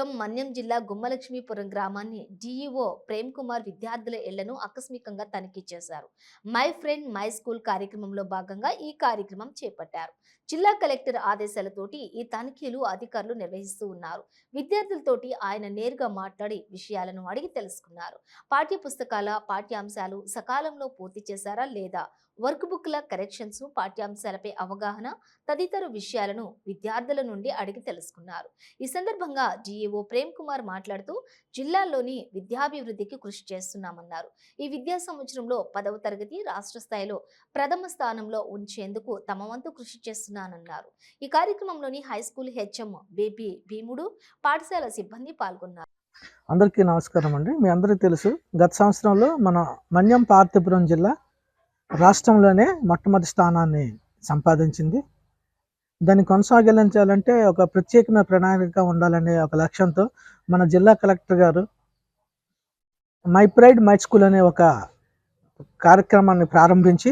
నియోజకవర్గం మన్యం జిల్లా గుమ్మలక్ష్మీపురం గ్రామాన్ని డీఈఓ ప్రేమ్ కుమార్ విద్యార్థుల ఇళ్లను ఆకస్మికంగా తనిఖీ చేశారు. మై ఫ్రెండ్ మై స్కూల్ కార్యక్రమంలో భాగంగా ఈ కార్యక్రమం చేపట్టారు. జిల్లా కలెక్టర్ ఆదేశాలతోటి ఈ తనిఖీలు అధికారులు నిర్వహిస్తూ ఉన్నారు. విద్యార్థులతోటి ఆయన నేరుగా మాట్లాడి విషయాలను అడిగి తెలుసుకున్నారు. పాఠ్య పుస్తకాల పాఠ్యాంశాలు సకాలంలో పూర్తి చేశారా లేదా, వర్క్ బుక్ల కరెక్షన్స్, పాఠ్యాంశాలపై అవగాహన తదితర విషయాలను విద్యార్థుల నుండి అడిగి తెలుసుకున్నారు. ఈ సందర్భంగా డిఈఓ ప్రేమ్ కుమార్ మాట్లాడుతూ జిల్లాలోని విద్యాభివృద్ధికి కృషి చేస్తున్నామన్నారు. ఈ విద్యా సంవత్సరంలో 10వ తరగతి రాష్ట్ర స్థాయిలో ప్రథమ స్థానంలో ఉంచేందుకు తమ వంతు కృషి చేస్తున్నానన్నారు. ఈ కార్యక్రమంలోని హైస్కూల్ హెచ్ఎం బేబీ భీముడు, పాఠశాల సిబ్బంది పాల్గొన్నారు. అందరికీ నమస్కారం అండి. మీ అందరికీ తెలుసు, గత సంవత్సరంలో మన మన్యం పార్తీపురం జిల్లా రాష్ట్రంలోనే మొట్టమొదటి స్థానాన్ని సంపాదించింది. దాన్ని కొనసాగించాలంటే ఒక ప్రత్యేకమైన ప్రణాళిక ఉండాలనే ఒక లక్ష్యంతో మన జిల్లా కలెక్టర్ గారు మై ప్రైడ్ మై స్కూల్ అనే ఒక కార్యక్రమాన్ని ప్రారంభించి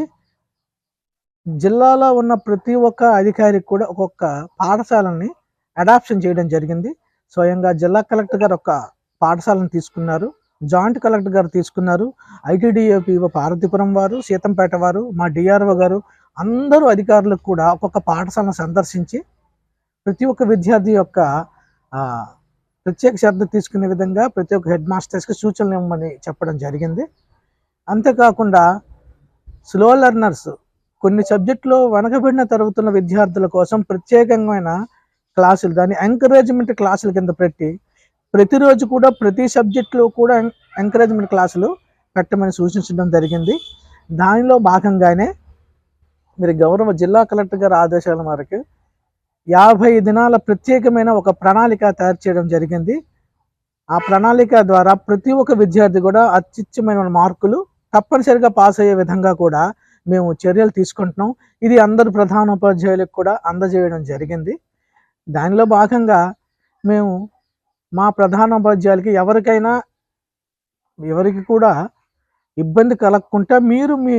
జిల్లాలో ఉన్న ప్రతి ఒక్క అధికారికి కూడా ఒక్కొక్క పాఠశాలని అడాప్షన్ చేయడం జరిగింది. స్వయంగా జిల్లా కలెక్టర్ గారు ఒక పాఠశాలను తీసుకున్నారు, జాయింట్ కలెక్టర్ గారు తీసుకున్నారు, ఐటీడీఏపీఓ పార్వతీపురం వారు, సీతంపేట వారు, మా డిఆర్ఓ గారు, అందరూ అధికారులకు కూడా ఒక్కొక్క పాఠశాలను సందర్శించి ప్రతి ఒక్క విద్యార్థి యొక్క ప్రత్యేక శ్రద్ధ తీసుకునే విధంగా ప్రతి ఒక్క హెడ్ మాస్టర్స్కి సూచనలు ఇవ్వమని చెప్పడం జరిగింది. అంతేకాకుండా స్లో లెర్నర్స్, కొన్ని సబ్జెక్టులో వెనకబడిన తరగతున్న విద్యార్థుల కోసం ప్రత్యేకమైన క్లాసులు, దాన్ని ఎంకరేజ్మెంట్ క్లాసుల కింద పెట్టి ప్రతిరోజు కూడా ప్రతి సబ్జెక్టులో కూడా ఎంకరేజ్మెంట్ క్లాసులు పెట్టమని సూచించడం జరిగింది. దానిలో భాగంగానే మీరు గౌరవ జిల్లా కలెక్టర్ గారి ఆదేశాల మేరకు 50 దినాల ప్రత్యేకమైన ఒక ప్రణాళిక తయారు చేయడం జరిగింది. ఆ ప్రణాళిక ద్వారా ప్రతి ఒక్క విద్యార్థి కూడా అత్యుత్తమైన మార్కులు తప్పనిసరిగా పాస్ అయ్యే విధంగా కూడా మేము చర్యలు తీసుకుంటున్నాం. ఇది అందరు ప్రధానోపాధ్యాయులకు కూడా అందజేయడం జరిగింది. దానిలో భాగంగా మేము మా ప్రధానోపాధ్యాయులకి ఎవరికి కూడా ఇబ్బంది కలగకుండా మీరు మీ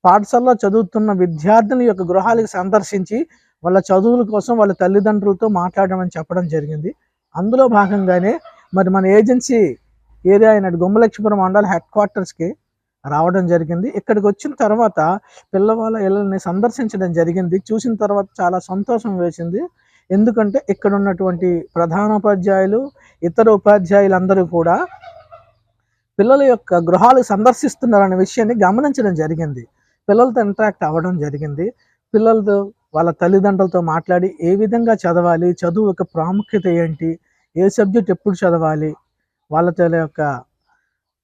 పాఠశాలలో చదువుతున్న విద్యార్థుల యొక్క గృహాలకు సందర్శించి వాళ్ళ చదువుల కోసం వాళ్ళ తల్లిదండ్రులతో మాట్లాడమని చెప్పడం జరిగింది. అందులో భాగంగానే మరి మన ఏజెన్సీ ఏరియా అయిన గుమ్మలక్ష్మీపురం మండల హెడ్ క్వార్టర్స్కి రావడం జరిగింది. ఇక్కడికి వచ్చిన తర్వాత పిల్లవాళ్ళ ఇళ్ళని సందర్శించడం జరిగింది. చూసిన తర్వాత చాలా సంతోషం వేసింది. ఎందుకంటే ఇక్కడ ఉన్నటువంటి ప్రధానోపాధ్యాయులు, ఇతర ఉపాధ్యాయులందరూ కూడా పిల్లల యొక్క గృహాలు సందర్శిస్తున్నారనే విషయాన్ని గమనించడం జరిగింది. పిల్లలతో ఇంటరాక్ట్ అవ్వడం జరిగింది. పిల్లలతో వాళ్ళ తల్లిదండ్రులతో మాట్లాడి ఏ విధంగా చదవాలి, చదువు యొక్క ప్రాముఖ్యత ఏంటి, ఏ సబ్జెక్ట్ ఎప్పుడు చదవాలి, వాళ్ళ యొక్క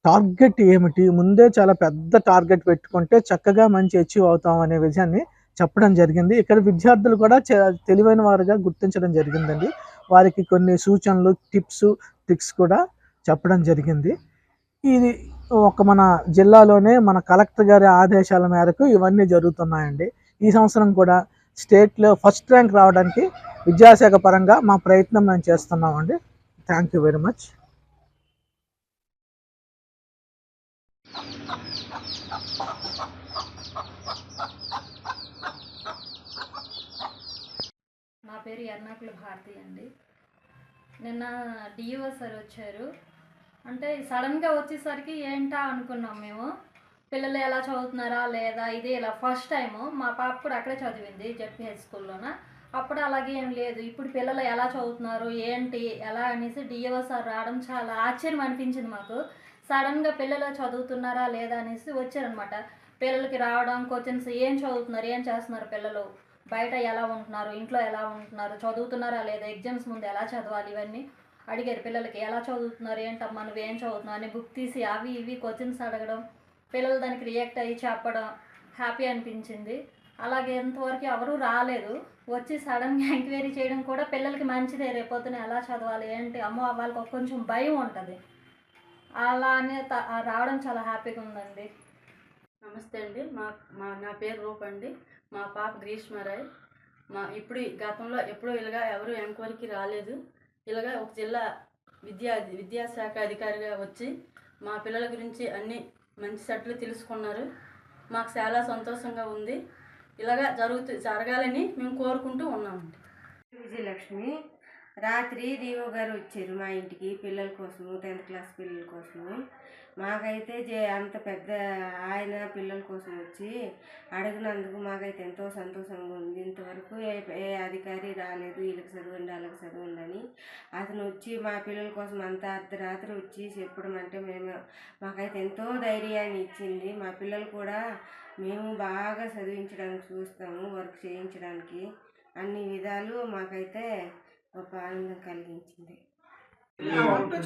టార్గెట్ ఏమిటి, ముందే చాలా పెద్ద టార్గెట్ పెట్టుకుంటే చక్కగా మంచి అచీవ్ అవుతాం అనే విషయాన్ని చెప్పడం జరిగింది. ఇక్కడ విద్యార్థులు కూడా తెలివైన వారుగా గుర్తించడం జరిగిందండి. వారికి కొన్ని సూచనలు, టిప్స్, ట్రిక్స్ కూడా చెప్పడం జరిగింది. ఇది మన జిల్లాలోనే మన కలెక్టర్ గారి ఆదేశాల మేరకు ఇవన్నీ జరుగుతున్నాయండి. ఈ సంవత్సరం కూడా స్టేట్లో ఫస్ట్ ర్యాంక్ రావడానికి విద్యాశాఖ పరంగా మా ప్రయత్నం మేము చేస్తున్నామండి. Thank you very much. నా పేరు ఎర్నాకుల భారతి అండి. నిన్న డిఈఓ సార్ వచ్చారు. అంటే సడన్గా వచ్చేసరికి ఏంటా అనుకున్నాం మేము. పిల్లలు ఎలా చదువుతున్నారా లేదా, ఇది ఇలా ఫస్ట్ టైము. మా పాప కూడా అక్కడే చదివింది, జెడ్పీహెచ్ స్కూల్లోన. అప్పుడు అలాగే ఏం లేదు. ఇప్పుడు పిల్లలు ఎలా చదువుతున్నారు ఏంటి ఎలా అనేసి డిఈఓ సార్ రావడం చాలా ఆశ్చర్యం అనిపించింది మాకు. సడన్గా పిల్లలు చదువుతున్నారా లేదా అనేసి వచ్చారనమాట. పిల్లలకి రావడం, క్వశ్చన్స్, ఏం చదువుతున్నారు, ఏం చేస్తున్నారు పిల్లలు, బయట ఎలా ఉంటున్నారు, ఇంట్లో ఎలా ఉంటున్నారు, చదువుతున్నారా లేదా, ఎగ్జామ్స్ ముందు ఎలా చదవాలి, ఇవన్నీ అడిగారు. పిల్లలకి ఎలా చదువుతున్నారు, ఏంటమ్మా నువ్వేం చదువుతున్నావు అని బుక్ తీసి అవి ఇవి క్వశ్చన్స్ అడగడం, పిల్లలు దానికి రియాక్ట్ అయ్యి చెప్పడం హ్యాపీ అనిపించింది. అలాగే ఎంతవరకు ఎవరూ రాలేదు. వచ్చి సడన్గా ఎంక్వైరీ చేయడం కూడా పిల్లలకి మంచిదే. రేపొద్దున ఎలా చదవాలి ఏంటి, అమ్మో వాళ్ళకి కొంచెం భయం ఉంటుంది. అలానే రావడం చాలా హ్యాపీగా ఉందండి. నమస్తే అండి. నా పేరు రూప అండి. మా పాప గ్రీష్మరాయ్. ఇప్పుడు గతంలో ఎప్పుడూ ఇలాగా ఎవరు ఎంక్వైరీకి రాలేదు. ఇలాగా ఒక జిల్లా విద్యాశాఖ అధికారిగా వచ్చి మా పిల్లల గురించి అన్ని మంచి సెట్లు తెలుసుకున్నారు. మాకు చాలా సంతోషంగా ఉంది. ఇలాగా జరగాలని మేము కోరుకుంటూ ఉన్నామండి. విజయలక్ష్మి. రాత్రి డిఓ గారు వచ్చారు మా ఇంటికి పిల్లల కోసము 10th క్లాస్ పిల్లల కోసము. మాకైతే అంత పెద్ద ఆయన పిల్లల కోసం వచ్చి అడిగినందుకు మాకైతే ఎంతో సంతోషంగా ఉంది. ఇంతవరకు ఏ అధికారి రాలేదు వీళ్ళకి చదవండి వాళ్ళకి చదవండి అని. అతను వచ్చి మా పిల్లల కోసం అంత అర్ధరాత్రి వచ్చి చెప్పడం అంటే మాకైతే ఎంతో ధైర్యాన్ని ఇచ్చింది. మా పిల్లలు కూడా మేము బాగా చదివించడానికి చూస్తాము, వర్క్ చేయించడానికి అన్ని విధాలు మాకైతే గొప్ప ఆనందం కలిగించింది.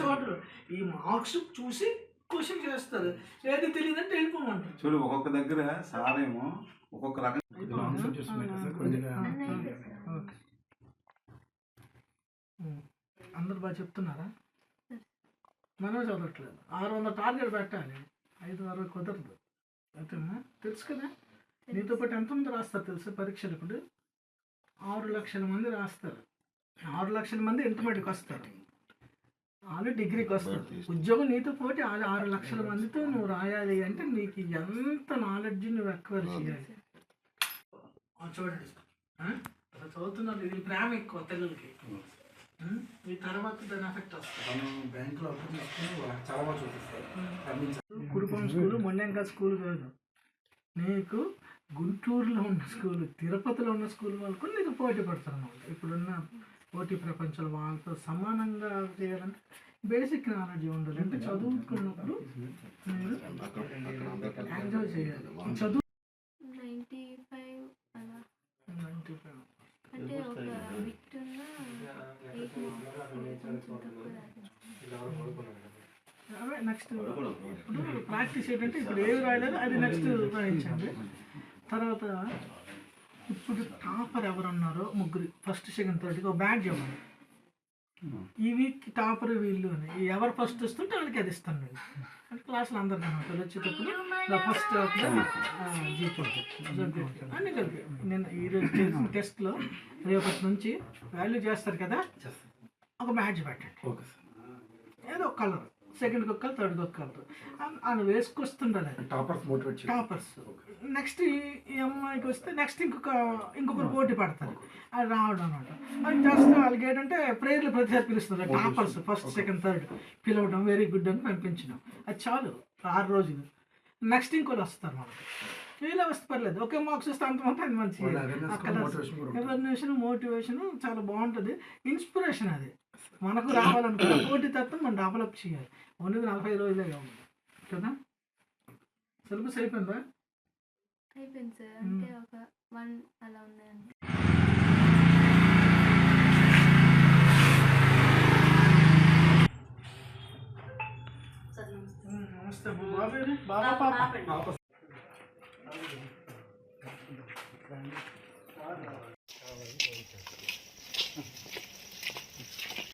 చూడరు, ఈ మార్క్స్ చూసి క్వశ్చన్ చేస్తారు, ఏది తెలియదంటే వెళ్ళిపోమంటారు. చూడు ఒక్కొక్క దగ్గర సారేమో ఒక్కొక్క రకం అందరు బాగా చెప్తున్నారా? మనమే చదవట్లేదు. 600 టార్గెట్ పెట్టాలి, 560 కుదరదు. ఓకేమ్మా, తెలుసు కదా. నీతో పాటు ఎంతమంది రాస్తారు తెలుసు పరీక్షలు? ఇప్పుడు 6 లక్షల మంది రాస్తారు. 6 లక్షల మంది ఇంటర్మీడియట్కి వస్తారు, వాళ్ళు డిగ్రీకి వస్తారు. ఉద్యోగం నీతో పోటీ 6 లక్షల మందితో నువ్వు రాయాలి అంటే నీకు ఎంత నాలెడ్జ్ నువ్వు ఎక్వైర్ చేయాలి. చూడండి, అసలు చదువుతున్నారు, ఇది ప్రేమ ఎక్కువ పిల్లలకి. ఈ తర్వాత దాని ఎఫెక్ట్ వస్తుంది. బ్యాంకులో అప్పు తీసుకుని చాలా బాగా చూపిస్తారు. కురుపం స్కూలు మొన్నంకా స్కూల్ కాదు, నీకు గుంటూరులో ఉన్న స్కూలు, తిరుపతిలో ఉన్న స్కూల్ వాళ్ళకు నీకు పోటీ పడతారు అన్నమాట. ఇప్పుడున్న పోటీ ప్రపంచంలో వాళ్ళతో సమానంగా చేయాలంటే బేసిక్ నాలెడ్జ్ ఉండాలి. అంటే చదువుకున్నప్పుడు మీరు ఎంజాయ్ చేయాలి. చదువు 95 అలా 95 అంటే ఒక బిట్ ఉన్న 8 అవే నెక్స్ట్. ఇప్పుడు ప్రాక్టీస్ ఏంటంటే ఇప్పుడు ఏవి రాయలేదు అది నెక్స్ట్ రాయించండి. తర్వాత ఇప్పుడు టాపర్ ఎవరు ఉన్నారో ముగ్గురు, ఫస్ట్ సెకండ్ థర్డ్కి ఒక బ్యాడ్జ్ ఇవ్వండి. ఈ వీక్ టాపర్ వీళ్ళు అని ఎవరు ఫస్ట్ వస్తుంటే వాళ్ళకి అది ఇస్తాను నేను. అంటే క్లాసులో అందరికీ వాళ్ళు వచ్చేటప్పుడు ఫస్ట్ అన్నీ కలిపి నేను ఈరోజు చేసిన టెస్ట్లో రేపటి నుంచి వాల్యూ చేస్తారు కదా, ఒక బ్యాడ్జ్ పెట్టండి. ఏదో ఒక కలర్, సెకండ్కి ఒక కలర్, థర్డ్కి ఒక కలర్ అని వేసుకొస్తుండాలి. టాపర్స్ నెక్స్ట్ ఈ అమ్మాయికి వస్తే నెక్స్ట్ ఇంకొకరు పోటీ పడతారు, అది రావడం అనమాట. అది జస్ట్ వాళ్ళకి ఏంటంటే ప్రేయర్లు ప్రతిసారి పిలుస్తారు. టాపర్స్ ఫస్ట్ సెకండ్ థర్డ్ పిలవడం, వెరీ గుడ్ అని పంపించడం, అది చాలు 6 రోజులు. నెక్స్ట్ ఇంకోటి వస్తారు మనకి, వీళ్ళే వస్తే పర్లేదు, ఒకే మార్క్స్ వస్తే అంతమంది అది మంచిది. ఎవాల్యుయేషన్ మోటివేషన్ చాలా బాగుంటుంది, ఇన్స్పిరేషన్. అది మనకు రావాలనుకున్న పోటీ తత్వం మనం డెవలప్ చేయాలి. ఓన్లీ 45 రోజులే కావాలి కదా. సిలబస్ అయిపోయిందా? అయిపోయింది సార్, అంటే ఒక 1 అలా ఉన్నాయండి. నమస్తే బాబు, బాబా పాప.